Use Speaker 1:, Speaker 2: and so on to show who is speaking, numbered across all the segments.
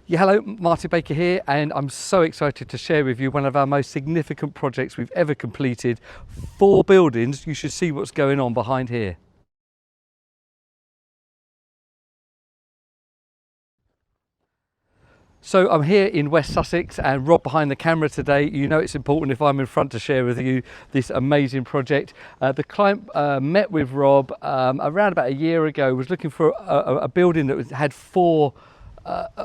Speaker 1: Yeah, hello, Martin Baker here, and I'm so excited to share with you one of our most significant projects we've ever completed. 4 buildings. You should see what's going on behind here. So I'm here in West Sussex and Rob behind the camera today. You know it's important if I'm in front to share with you this amazing project. The client met with Rob around about a year ago, was looking for a building that had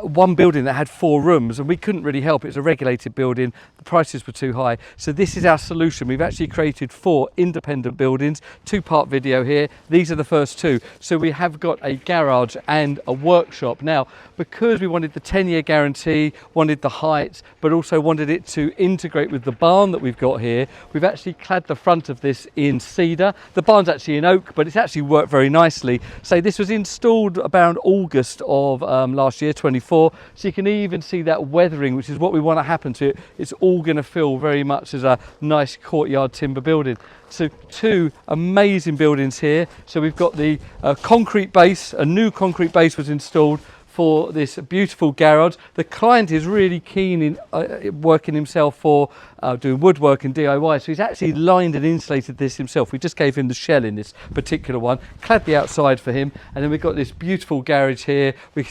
Speaker 1: one building that had 4 rooms, and we couldn't really help. It's a regulated building, the prices were too high. So this is our solution. We've actually created 4 independent buildings, 2-part video here. These are the first 2. So we have got a garage and a workshop. Now, because we wanted the 10-year guarantee, wanted the height, but also wanted it to integrate with the barn that we've got here, we've actually clad the front of this in cedar. The barn's actually in oak, but it's actually worked very nicely. So this was installed around August of last year, 24, so you can even see that weathering, which is what we want to happen to it. It's all going to feel very much as a nice courtyard timber building. So 2 amazing buildings here. So we've got the concrete base. A new concrete base was installed for this beautiful garage. The client is really keen in working himself for doing woodwork and DIY, so he's actually lined and insulated this himself. We just gave him the shell in this particular one, clad the outside for him, and then we've got this beautiful garage here. We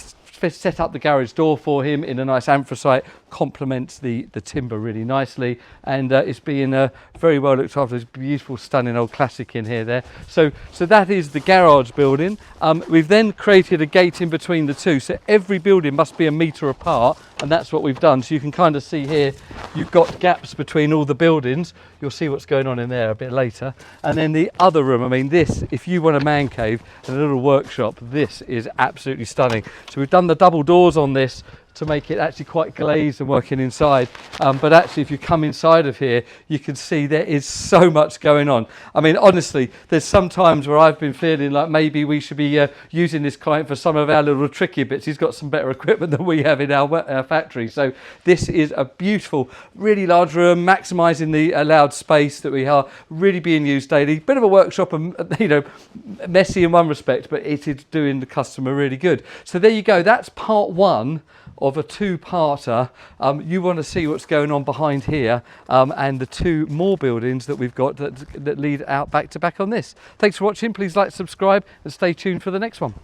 Speaker 1: set up the garage door for him in a nice anthracite, complements the timber really nicely, and it's being very well looked after. There's beautiful, stunning old classic in here there. So that is the garage building. We've then created a gate in between the 2, so every building must be a metre apart, and that's what we've done. So you can kind of see here, you've got gaps between all the buildings. You'll see what's going on in there a bit later. And then the other room, I mean, this, if you want a man cave and a little workshop, this is absolutely stunning. So we've done the double doors on this to make it actually quite glazed and working inside, but actually if you come inside of here, you can see there is so much going on. I mean, honestly, there's some times where I've been feeling like maybe we should be using this client for some of our little tricky bits. He's got some better equipment than we have in our factory. So this is a beautiful, really large room, maximising the allowed space that we are, really being used daily. Bit of a workshop, and messy in one respect, but it is doing the customer really good. So there you go. That's part 1 of a 2-parter. You want to see what's going on behind here, and the 2 more buildings that we've got that lead out back to back on this. Thanks for watching. Please like, subscribe, and stay tuned for the next one.